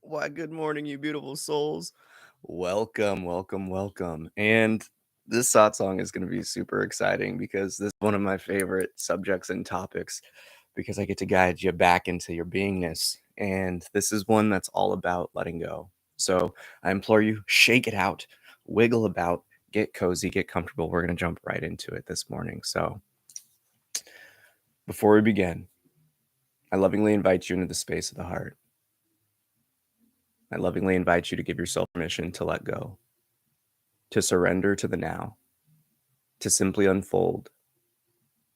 Why, good morning, you beautiful souls. Welcome, welcome, welcome. And this satsang is going to be super exciting because this is one of my favorite subjects and topics because I get to guide you back into your beingness. And this is one that's all about letting go. So I implore you, shake it out, wiggle about, get cozy, get comfortable. We're going to jump right into it this morning. So before we begin, I lovingly invite you into the space of the heart. I lovingly invite you to give yourself permission to let go, to surrender to the now, to simply unfold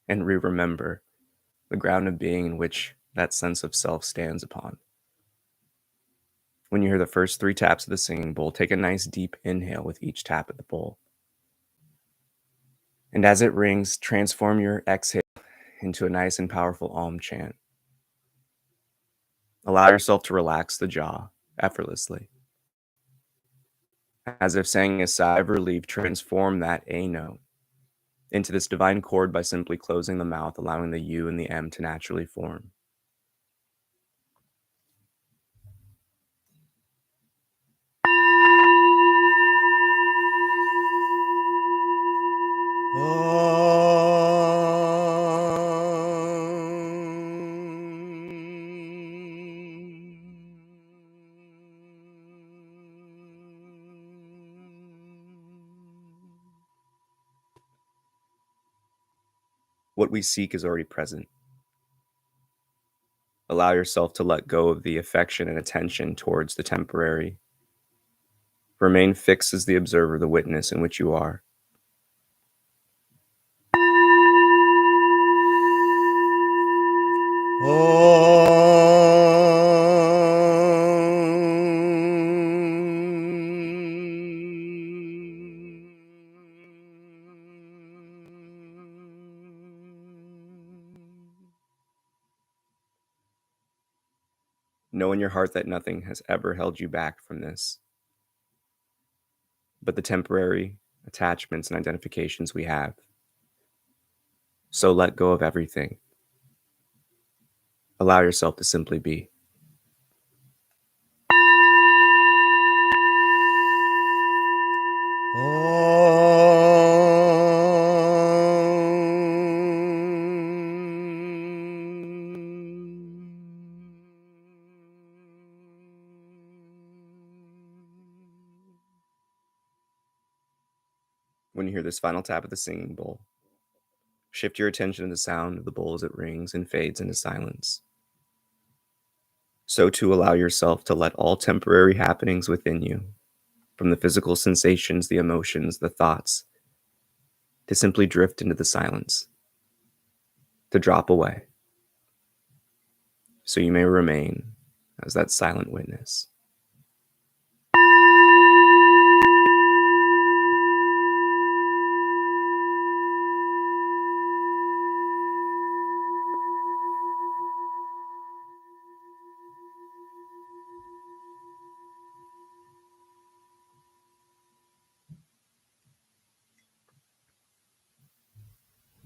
and remember the ground of being in which that sense of self stands upon. When you hear the first 3 taps of the singing bowl, take a nice deep inhale with each tap of the bowl. And as it rings, transform your exhale into a nice and powerful Om chant. Allow yourself to relax the jaw effortlessly. As if saying a sigh of relief, transform that A note into this divine chord by simply closing the mouth, allowing the U and the M to naturally form. What we seek is already present. Allow yourself to let go of the affection and attention towards the temporary. Remain fixed as the observer, the witness in which you are. Know in your heart that nothing has ever held you back from this, but the temporary attachments and identifications we have. So let go of everything. Allow yourself to simply be. When you hear this final tap of the singing bowl, shift your attention to the sound of the bowl as it rings and fades into silence. So too allow yourself to let all temporary happenings within you, from the physical sensations, the emotions, the thoughts, to simply drift into the silence, to drop away, so you may remain as that silent witness.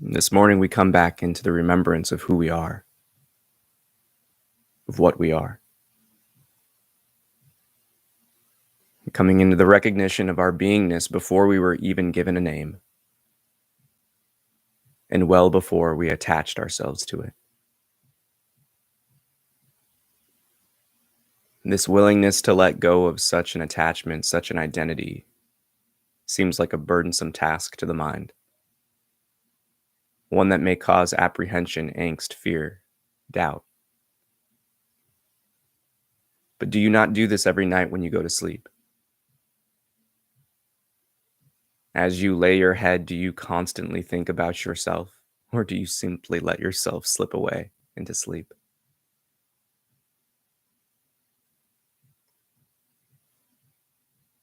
This morning we come back into the remembrance of who we are, of what we are. Coming into the recognition of our beingness before we were even given a name, and well before we attached ourselves to it. This willingness to let go of such an attachment, such an identity, seems like a burdensome task to the mind. One that may cause apprehension, angst, fear, doubt. But do you not do this every night when you go to sleep? As you lay your head, do you constantly think about yourself, or do you simply let yourself slip away into sleep?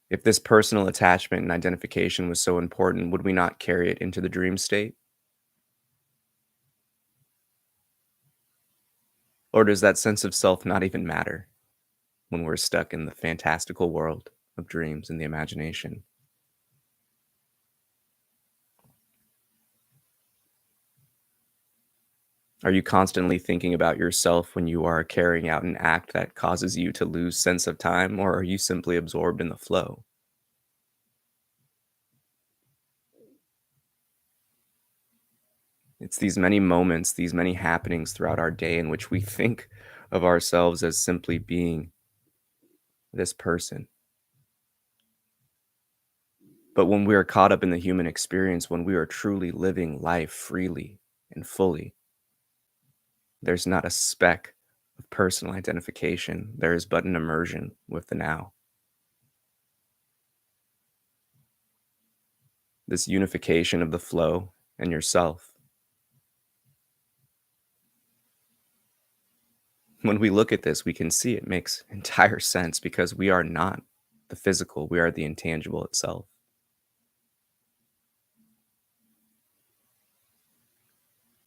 If this personal attachment and identification was so important, would we not carry it into the dream state? Or does that sense of self not even matter when we're stuck in the fantastical world of dreams and the imagination? Are you constantly thinking about yourself when you are carrying out an act that causes you to lose sense of time, or are you simply absorbed in the flow? It's these many moments, these many happenings throughout our day in which we think of ourselves as simply being this person. But when we are caught up in the human experience, when we are truly living life freely and fully, there's not a speck of personal identification. There is but an immersion with the now. This unification of the flow and yourself. When we look at this, we can see it makes entire sense because we are not the physical, we are the intangible itself.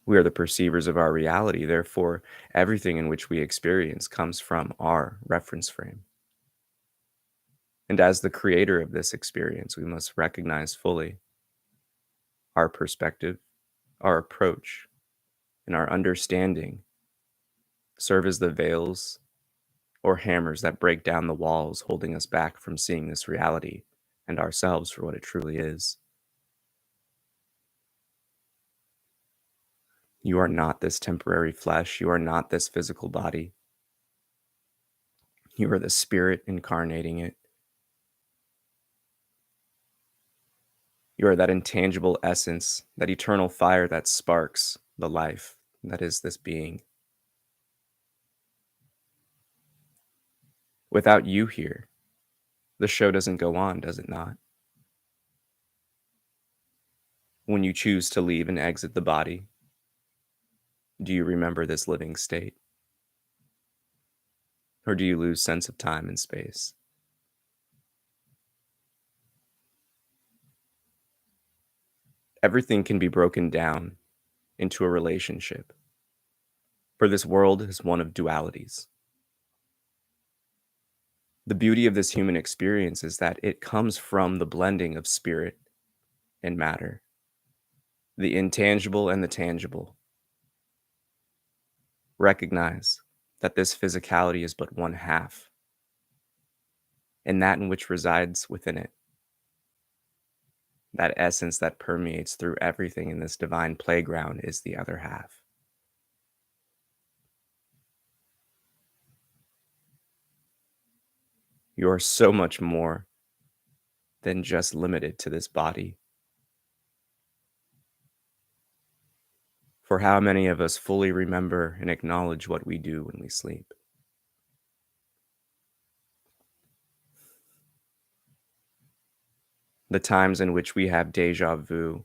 We are the perceivers of our reality. Therefore, everything in which we experience comes from our reference frame. And as the creator of this experience, we must recognize fully our perspective, our approach, and our understanding serve as the veils or hammers that break down the walls holding us back from seeing this reality and ourselves for what it truly is. You are not this temporary flesh. You are not this physical body. You are the spirit incarnating it. You are that intangible essence, that eternal fire that sparks the life that is this being. Without you here, the show doesn't go on, does it not? When you choose to leave and exit the body, do you remember this living state? Or do you lose sense of time and space? Everything can be broken down into a relationship, for this world is one of dualities. The beauty of this human experience is that it comes from the blending of spirit and matter, the intangible and the tangible. Recognize that this physicality is but one half, and that in which resides within it, that essence that permeates through everything in this divine playground, is the other half. You are so much more than just limited to this body. For how many of us fully remember and acknowledge what we do when we sleep? The times in which we have deja vu,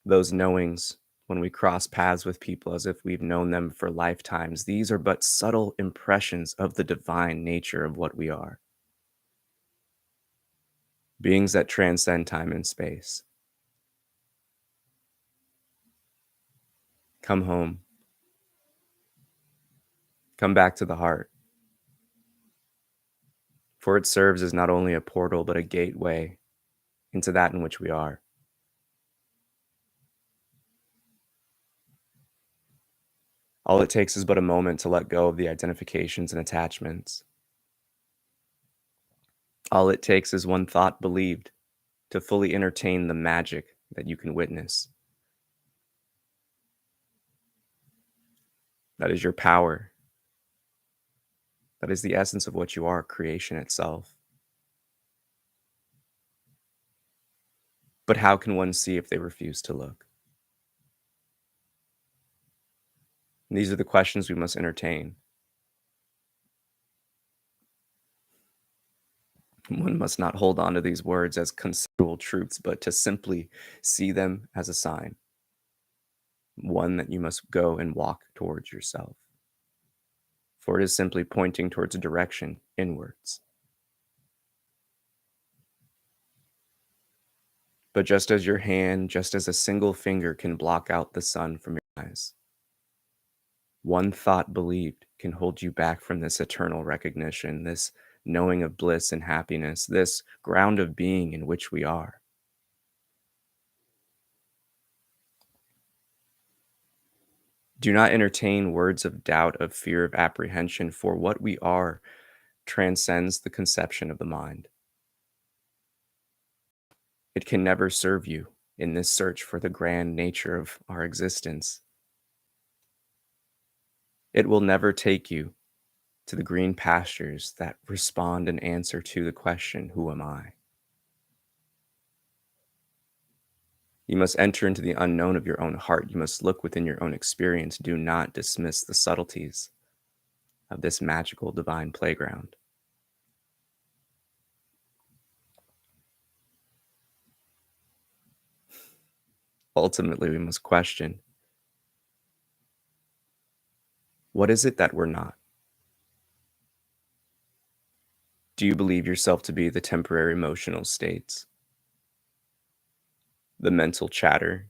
those knowings when we cross paths with people as if we've known them for lifetimes, these are but subtle impressions of the divine nature of what we are. Beings that transcend time and space. Come home. Come back to the heart. For it serves as not only a portal, but a gateway into that in which we are. All it takes is but a moment to let go of the identifications and attachments. All it takes is one thought believed to fully entertain the magic that you can witness. That is your power. That is the essence of what you are, creation itself. But how can one see if they refuse to look? And these are the questions we must entertain. One must not hold on to these words as conceptual truths, but to simply see them as a sign, one that you must go and walk towards yourself. For it is simply pointing towards a direction inwards. But just as your hand, just as a single finger can block out the sun from your eyes, one thought believed can hold you back from this eternal recognition, this knowing of bliss and happiness, this ground of being in which we are. Do not entertain words of doubt, of fear, of apprehension, for what we are transcends the conception of the mind. It can never serve you in this search for the grand nature of our existence. It will never take you to the green pastures that respond and answer to the question, who am I? You must enter into the unknown of your own heart. You must look within your own experience. Do not dismiss the subtleties of this magical divine playground. Ultimately, we must question, what is it that we're not? Do you believe yourself to be the temporary emotional states, the mental chatter,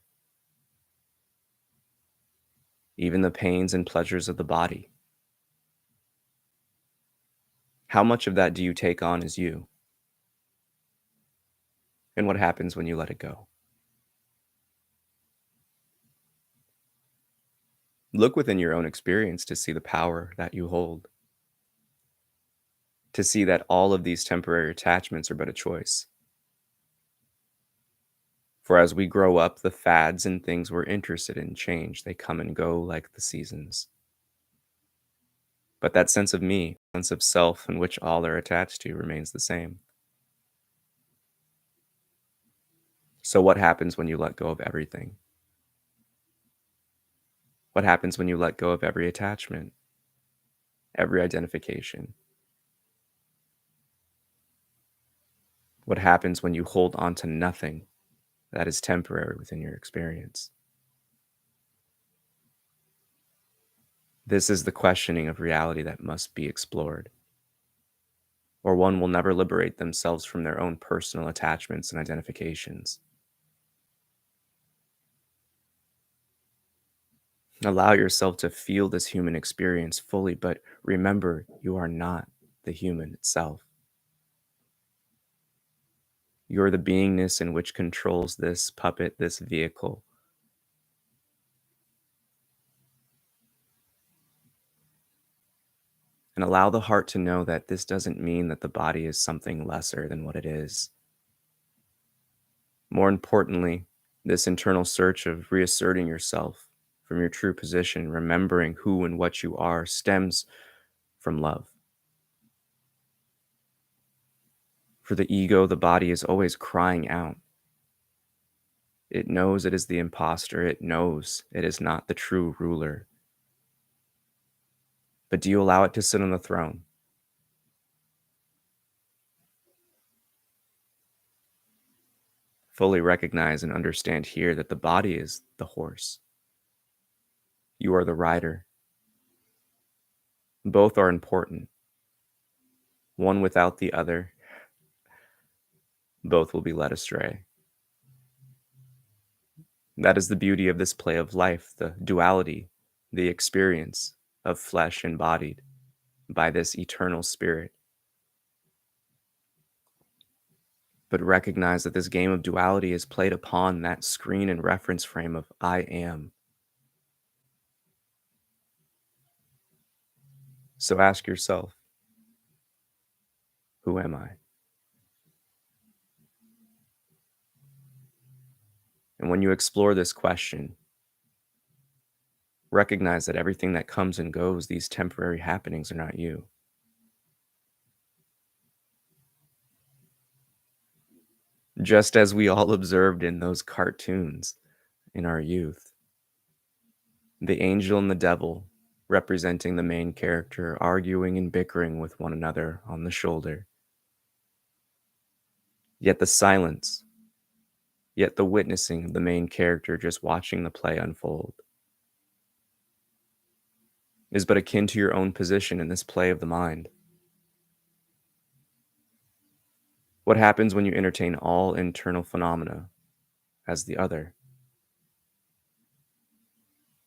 even the pains and pleasures of the body? How much of that do you take on as you? And what happens when you let it go? Look within your own experience to see the power that you hold, to see that all of these temporary attachments are but a choice. For as we grow up, the fads and things we're interested in change. They come and go like the seasons. But that sense of me, sense of self in which all are attached to, remains the same. So what happens when you let go of everything? What happens when you let go of every attachment, every identification? What happens when you hold on to nothing that is temporary within your experience? This is the questioning of reality that must be explored, or one will never liberate themselves from their own personal attachments and identifications. Allow yourself to feel this human experience fully, but remember, you are not the human itself. You're the beingness in which controls this puppet, this vehicle. And allow the heart to know that this doesn't mean that the body is something lesser than what it is. More importantly, this internal search of reasserting yourself from your true position, remembering who and what you are, stems from love. For the ego, the body is always crying out. It knows it is the imposter. It knows it is not the true ruler. But do you allow it to sit on the throne? Fully recognize and understand here that the body is the horse. You are the rider. Both are important. One without the other, both will be led astray. That is the beauty of this play of life, the duality, the experience of flesh embodied by this eternal spirit. But recognize that this game of duality is played upon that screen and reference frame of I am. So ask yourself, who am I? And when you explore this question, recognize that everything that comes and goes, these temporary happenings, are not you. Just as we all observed in those cartoons in our youth, the angel and the devil representing the main character arguing and bickering with one another on the shoulder. Yet the silence, yet the witnessing of the main character just watching the play unfold is but akin to your own position in this play of the mind. What happens when you entertain all internal phenomena as the other?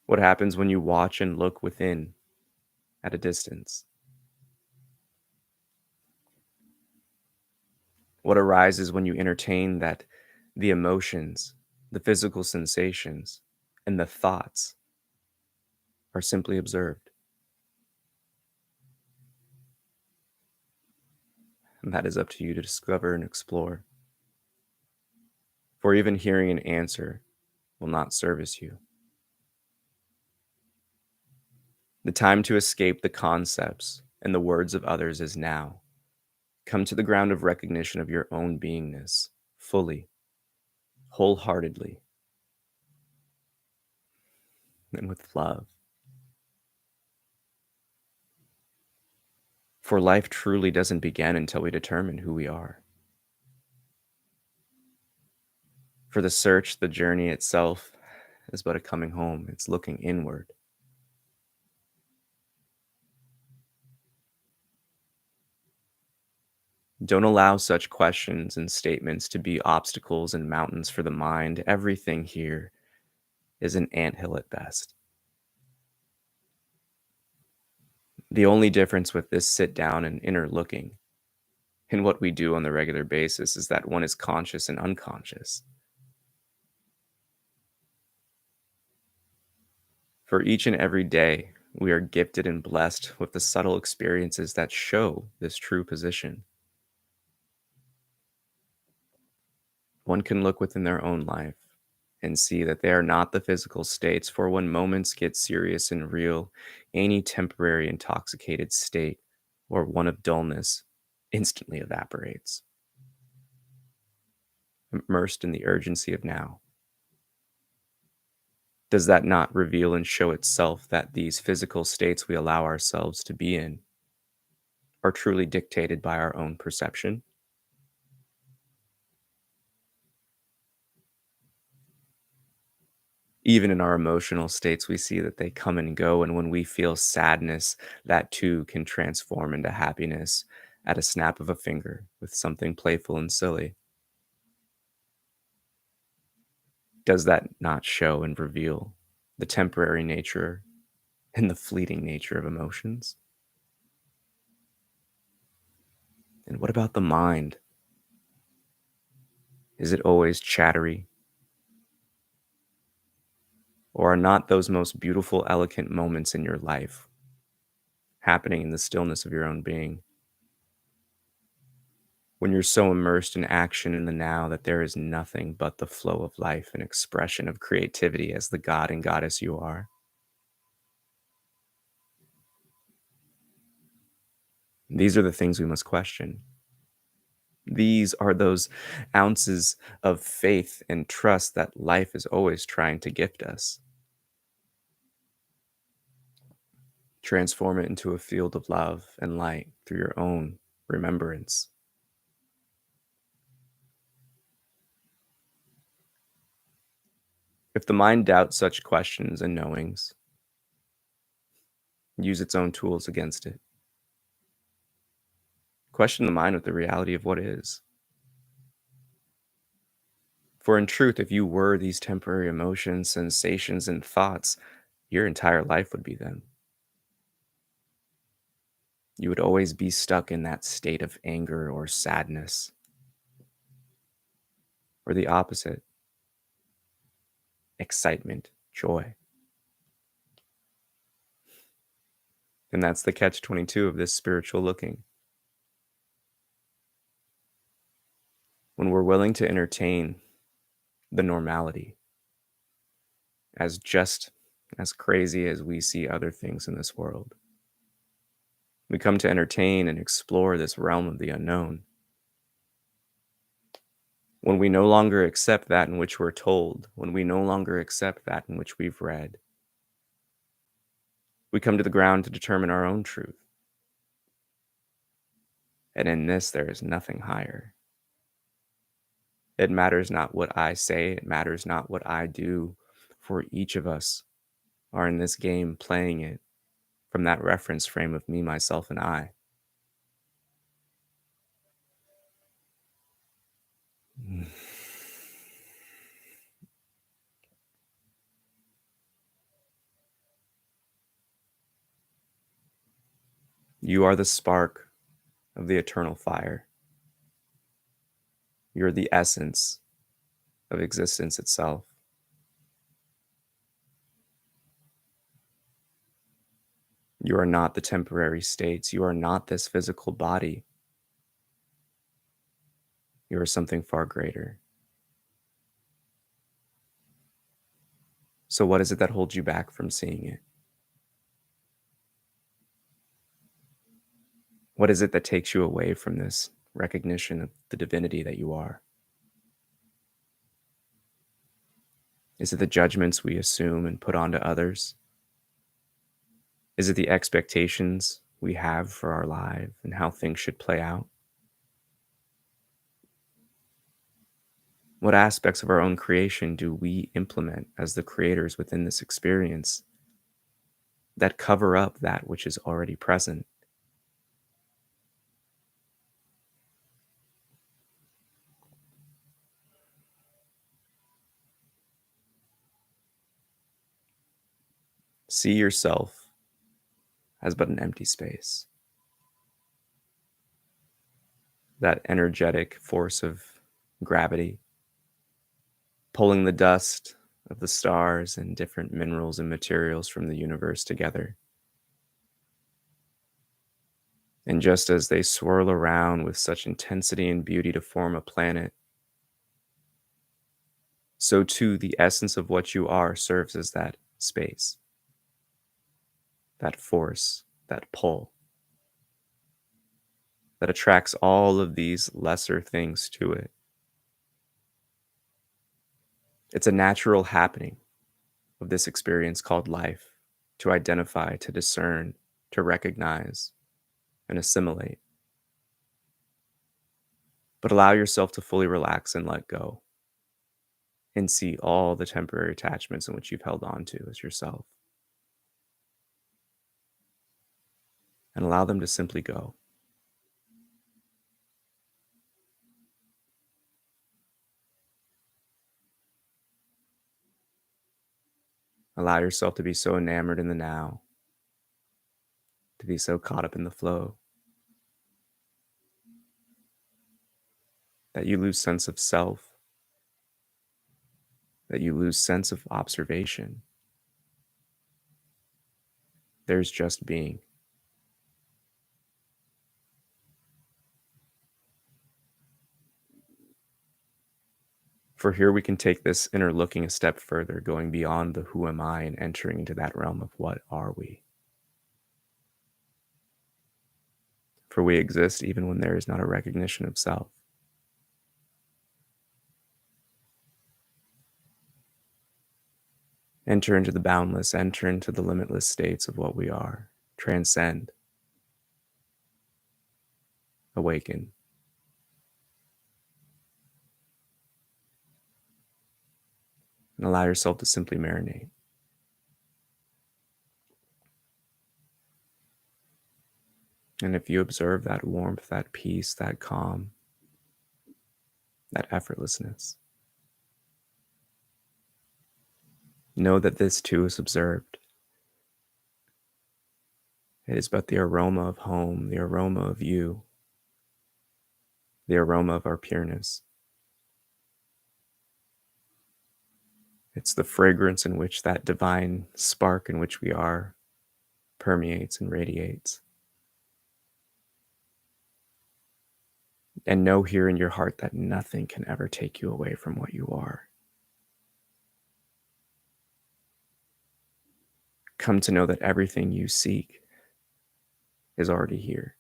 What happens when you watch and look within at a distance? What arises when you entertain that the emotions, the physical sensations, and the thoughts are simply observed. And that is up to you to discover and explore. For even hearing an answer will not service you. The time to escape the concepts and the words of others is now. Come to the ground of recognition of your own beingness, fully, wholeheartedly, and with love. For life truly doesn't begin until we determine who we are. For the search, the journey itself is but a coming home. It's looking inward. Don't allow such questions and statements to be obstacles and mountains for the mind. Everything here is an anthill at best. The only difference with this sit down and inner looking in what we do on the regular basis is that one is conscious and unconscious. For each and every day, we are gifted and blessed with the subtle experiences that show this true position. One can look within their own life and see that they are not the physical states, for when moments get serious and real, any temporary intoxicated state or one of dullness instantly evaporates, immersed in the urgency of now. Does that not reveal and show itself that these physical states we allow ourselves to be in are truly dictated by our own perception? Even in our emotional states, we see that they come and go. And when we feel sadness, that too can transform into happiness at a snap of a finger with something playful and silly. Does that not show and reveal the temporary nature and the fleeting nature of emotions? And what about the mind? Is it always chattery? Or are not those most beautiful, elegant moments in your life happening in the stillness of your own being? When you're so immersed in action in the now that there is nothing but the flow of life and expression of creativity as the god and goddess you are. These are the things we must question. These are those ounces of faith and trust that life is always trying to gift us. Transform it into a field of love and light through your own remembrance. If the mind doubts such questions and knowings, use its own tools against it. Question the mind with the reality of what is. For in truth, if you were these temporary emotions, sensations, and thoughts, your entire life would be them. You would always be stuck in that state of anger or sadness, or the opposite, excitement, joy. And that's the catch-22 of this spiritual looking. When we're willing to entertain the normality as just as crazy as we see other things in this world, we come to entertain and explore this realm of the unknown. When we no longer accept that in which we're told, when we no longer accept that in which we've read, we come to the ground to determine our own truth. And in this, there is nothing higher. It matters not what I say, it matters not what I do, for each of us are in this game playing it from that reference frame of me, myself, and I. You are the spark of the eternal fire. You're the essence of existence itself. You are not the temporary states. You are not this physical body. You are something far greater. So what is it that holds you back from seeing it? What is it that takes you away from this recognition of the divinity that you are? Is it the judgments we assume and put onto others? Is it the expectations we have for our life and how things should play out? What aspects of our own creation do we implement as the creators within this experience that cover up that which is already present? See yourself as but an empty space. That energetic force of gravity pulling the dust of the stars and different minerals and materials from the universe together. And just as they swirl around with such intensity and beauty to form a planet, so too the essence of what you are serves as that space, that force, that pull, that attracts all of these lesser things to it. It's a natural happening of this experience called life to identify, to discern, to recognize, and assimilate. But allow yourself to fully relax and let go and see all the temporary attachments in which you've held on to as yourself. And allow them to simply go. Allow yourself to be so enamored in the now, to be so caught up in the flow, that you lose sense of self, that you lose sense of observation. There's just being. For here we can take this inner looking a step further, going beyond the who am I and entering into that realm of what are we. For we exist even when there is not a recognition of self. Enter into the boundless, enter into the limitless states of what we are. Transcend. Awaken. And allow yourself to simply marinate. And if you observe that warmth, that peace, that calm, that effortlessness, know that this too is observed. It is but the aroma of home, the aroma of you, the aroma of our pureness. It's the fragrance in which that divine spark in which we are permeates and radiates. And know here in your heart that nothing can ever take you away from what you are. Come to know that everything you seek is already here.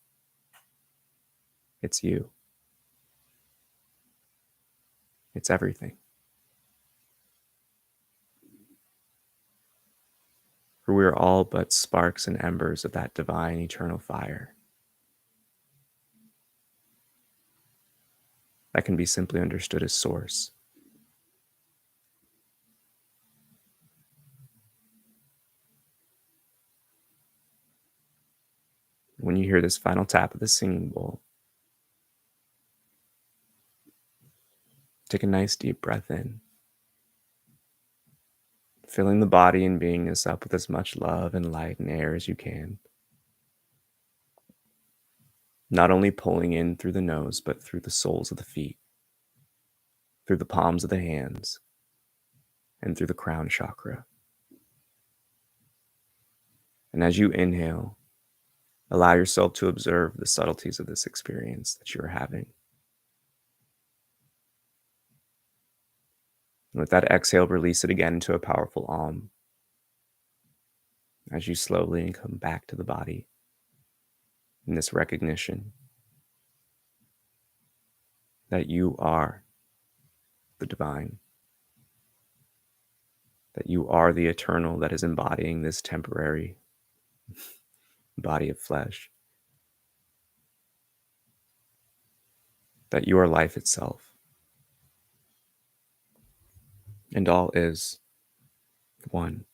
It's you. It's everything. For we are all but sparks and embers of that divine eternal fire that can be simply understood as source. When you hear this final tap of the singing bowl, take a nice deep breath in, filling the body and beingness up with as much love and light and air as you can. Not only pulling in through the nose, but through the soles of the feet, through the palms of the hands, and through the crown chakra. And as you inhale, allow yourself to observe the subtleties of this experience that you are having. And with that exhale, release it again into a powerful Om as you slowly come back to the body in this recognition that you are the divine, that you are the eternal that is embodying this temporary body of flesh, that you are life itself, and all is one.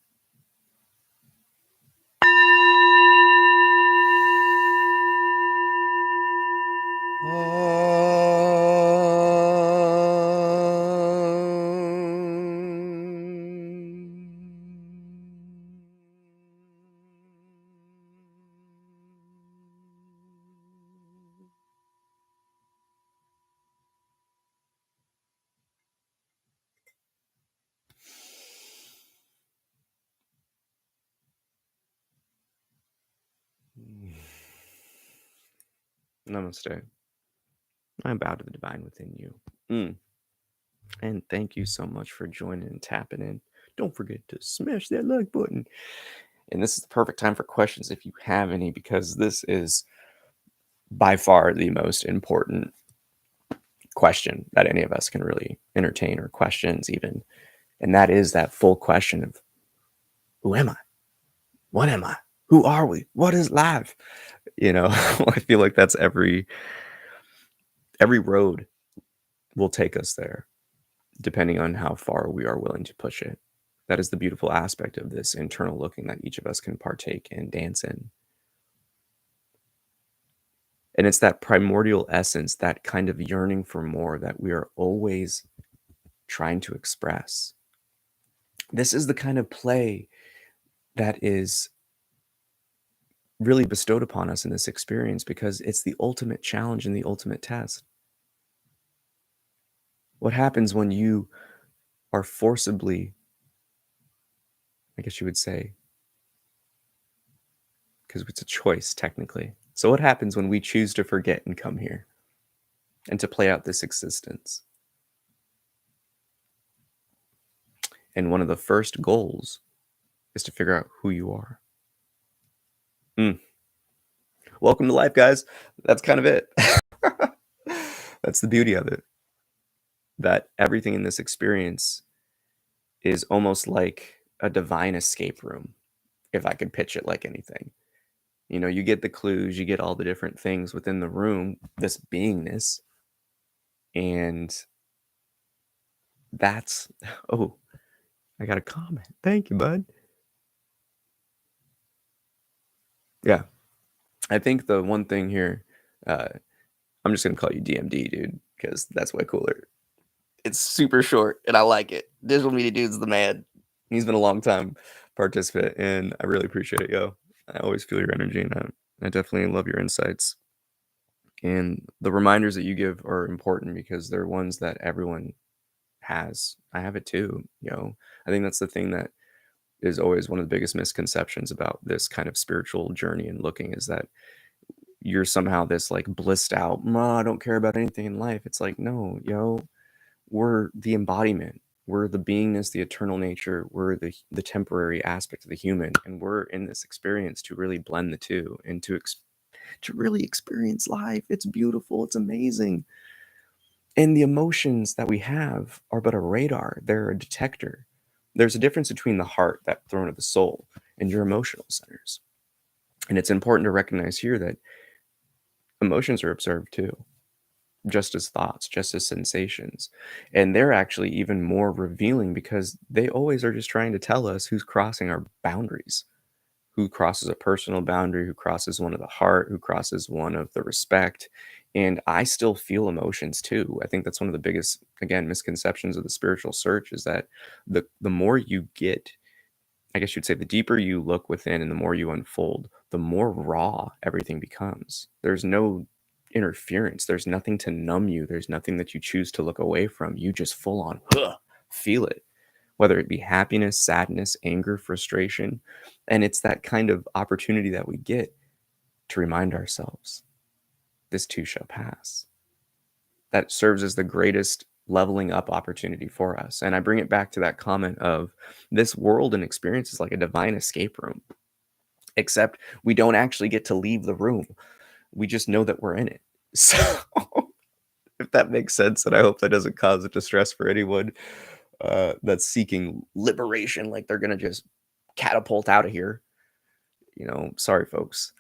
Namaste. I bow to the divine within you. And thank you so much for joining and tapping in. Don't forget to smash that like button. And this is the perfect time for questions if you have any, because this is by far the most important question that any of us can really entertain, or questions even. And that is that full question of, who am I? What am I? Who are we? What is life? I feel like that's every road will take us there, depending on how far we are willing to push it. That is the beautiful aspect of this internal looking that each of us can partake and dance in. And it's that primordial essence, that kind of yearning for more that we are always trying to express. This is the kind of play that is really bestowed upon us in this experience, because it's the ultimate challenge and the ultimate test. What happens when you are forcibly, I guess you would say, because it's a choice technically. So what happens when we choose to forget and come here and to play out this existence? And one of the first goals is to figure out who you are. Welcome to life, guys. That's kind of it. That's the beauty of it. That everything in this experience is almost like a divine escape room, if I could pitch it like anything. You get the clues, you get all the different things within the room, this beingness. And that's, oh, I got a comment. Thank you, bud. Yeah. I think the one thing here, I'm just going to call you DMD, dude, because that's way cooler. It's super short, and I like it. Digital Media Dude's the man. He's been a long time participant, and I really appreciate it, yo. I always feel your energy, and I definitely love your insights. And the reminders that you give are important, because they're ones that everyone has. I have it too, yo. I think that's the thing that is always one of the biggest misconceptions about this kind of spiritual journey and looking, is that you're somehow this like blissed out, I don't care about anything in life. It's like, no, yo, we're the embodiment. We're the beingness, the eternal nature. We're the temporary aspect of the human. And we're in this experience to really blend the two and to really experience life. It's beautiful. It's amazing. And the emotions that we have are but a radar. They're a detector. There's a difference between the heart, that throne of the soul, and your emotional centers. And it's important to recognize here that emotions are observed too, just as thoughts, just as sensations. And they're actually even more revealing, because they always are just trying to tell us who's crossing our boundaries, who crosses a personal boundary, who crosses one of the heart, who crosses one of the respect. And I still feel emotions too. I think that's one of the biggest, again, misconceptions of the spiritual search, is that the more you get, I guess you'd say, the deeper you look within and the more you unfold, the more raw everything becomes. There's no interference. There's nothing to numb you. There's nothing that you choose to look away from. You just full on feel it. whether it be happiness, sadness, anger, frustration. And it's that kind of opportunity that we get to remind ourselves, this too shall pass. That serves as the greatest leveling up opportunity for us. And I bring it back to that comment of this world and experience is like a divine escape room, except we don't actually get to leave the room. We just know that we're in it. So if that makes sense, and I hope that doesn't cause a distress for anyone that's seeking liberation, like they're going to just catapult out of here. Sorry, folks.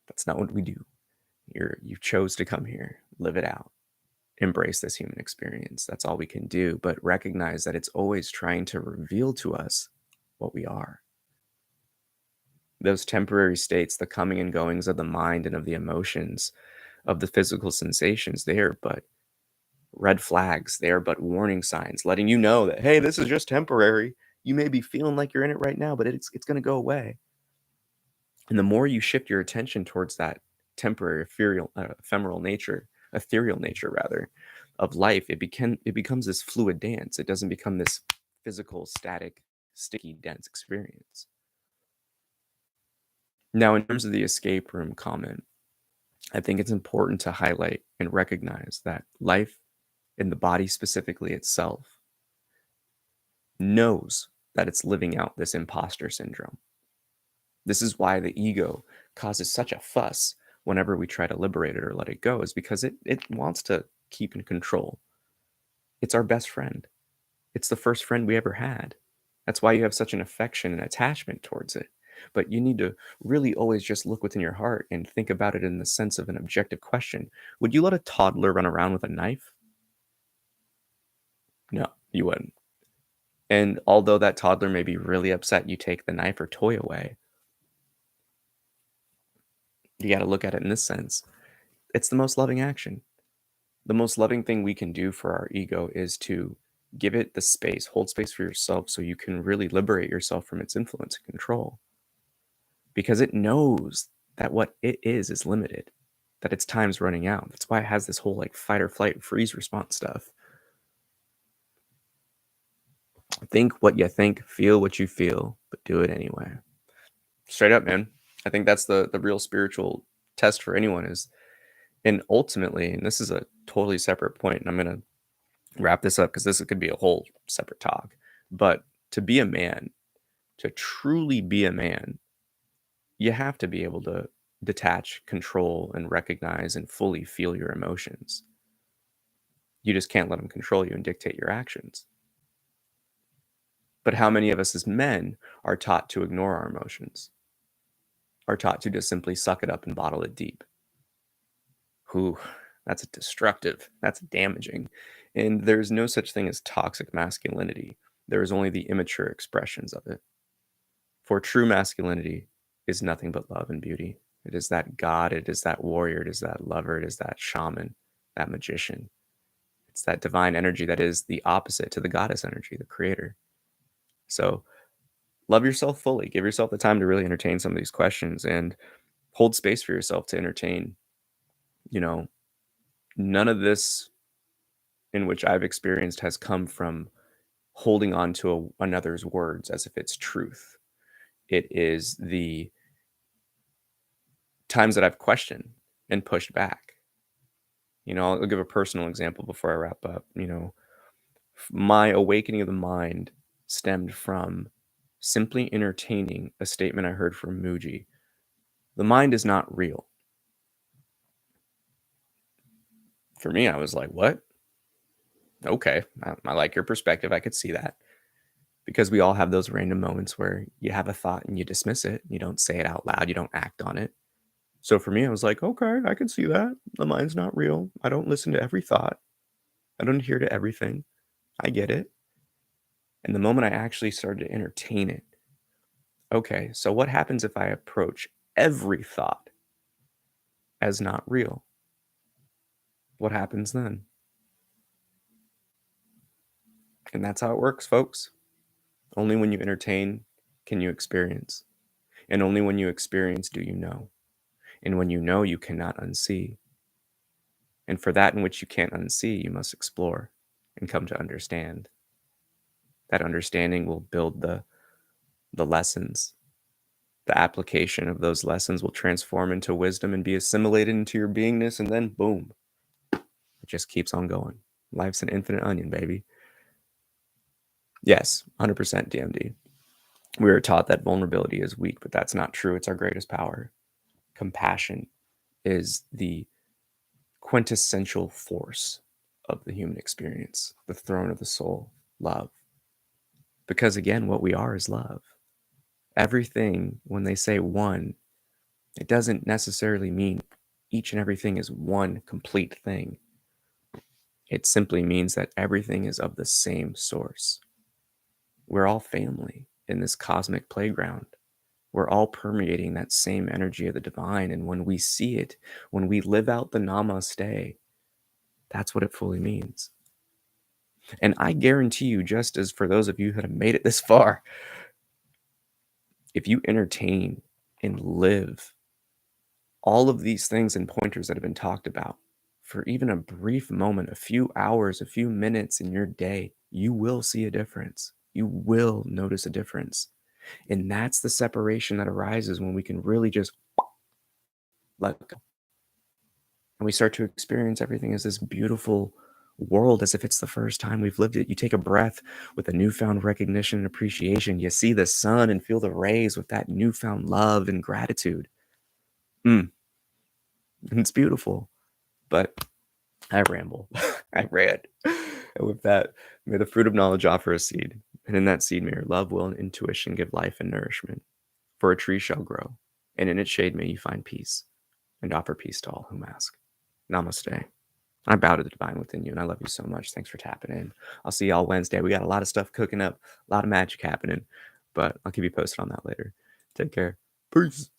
That's not what we do. You chose to come here, live it out, embrace this human experience. That's all we can do, but recognize that it's always trying to reveal to us what we are. Those temporary states, the coming and goings of the mind and of the emotions, of the physical sensations, they are but red flags. They are but warning signs, letting you know that, hey, this is just temporary. You may be feeling like you're in it right now, but it's going to go away. And the more you shift your attention towards that temporary, ethereal nature rather, of life, it becomes this fluid dance. It doesn't become this physical, static, sticky, dense experience. Now, in terms of the escape room comment, I think it's important to highlight and recognize that life, in the body specifically itself, knows that it's living out this imposter syndrome. This is why the ego causes such a fuss whenever we try to liberate it or let it go, is because it wants to keep in control. It's our best friend. It's the first friend we ever had. That's why you have such an affection and attachment towards it. But you need to really always just look within your heart and think about it in the sense of an objective question. Would you let a toddler run around with a knife? No, you wouldn't. And although that toddler may be really upset you take the knife or toy away, you got to look at it in this sense. It's the most loving action. The most loving thing we can do for our ego is to give it the space, hold space for yourself so you can really liberate yourself from its influence and control. Because it knows that what it is limited, that its time's running out. That's why it has this whole like fight or flight freeze response stuff. Think what you think, feel what you feel, but do it anyway. Straight up, man. I think that's the real spiritual test for anyone is, and ultimately, and this is a totally separate point, and I'm going to wrap this up because this could be a whole separate talk, but to be a man, to truly be a man, you have to be able to detach, control, and recognize and fully feel your emotions. You just can't let them control you and dictate your actions. But how many of us as men are taught to ignore our emotions, are taught to just simply suck it up and bottle it deep? Whew, that's destructive, that's damaging. And there's no such thing as toxic masculinity. There is only the immature expressions of it. For true masculinity is nothing but love and beauty. It is that God, it is that warrior, it is that lover, it is that shaman, that magician. It's that divine energy that is the opposite to the goddess energy, the creator. So love yourself fully. Give yourself the time to really entertain some of these questions and hold space for yourself to entertain. None of this in which I've experienced has come from holding on to another's words as if it's truth. It is the times that I've questioned and pushed back. I'll give a personal example before I wrap up. My awakening of the mind stemmed from simply entertaining a statement I heard from Muji. The mind is not real. For me, I was like, what? Okay, I like your perspective. I could see that. Because we all have those random moments where you have a thought and you dismiss it. You don't say it out loud. You don't act on it. So for me, I was like, okay, I can see that. The mind's not real. I don't listen to every thought. I don't adhere to everything. I get it. And the moment I actually started to entertain it, okay, so what happens if I approach every thought as not real? What happens then? And that's how it works, folks. Only when you entertain can you experience. And only when you experience do you know. And when you know, you cannot unsee. And for that in which you can't unsee, you must explore and come to understand. That understanding will build the lessons. The application of those lessons will transform into wisdom and be assimilated into your beingness, and then boom, it just keeps on going. Life's an infinite onion, baby. Yes, 100% DMD. We are taught that vulnerability is weak, but that's not true. It's our greatest power. Compassion is the quintessential force of the human experience, the throne of the soul, love. Because again, what we are is love. Everything, when they say one, it doesn't necessarily mean each and everything is one complete thing. It simply means that everything is of the same source. We're all family in this cosmic playground. We're all permeating that same energy of the divine. And when we see it, when we live out the namaste, that's what it fully means. And I guarantee you, just as for those of you that have made it this far, if you entertain and live all of these things and pointers that have been talked about for even a brief moment, a few hours, a few minutes in your day, you will see a difference. You will notice a difference. And that's the separation that arises when we can really just let go. And we start to experience everything as this beautiful world as if it's the first time we've lived it. You take a breath with a newfound recognition and appreciation. You see the sun and feel the rays with that newfound love and gratitude. It's beautiful. But I ramble. I ran. And with that, may the fruit of knowledge offer a seed. And in that seed, may your love, will, and intuition give life and nourishment. For a tree shall grow, and in its shade may you find peace, and offer peace to all whom ask. Namaste. I bow to the divine within you, and I love you so much. Thanks for tapping in. I'll see y'all Wednesday. We got a lot of stuff cooking up, a lot of magic happening, but I'll keep you posted on that later. Take care. Peace.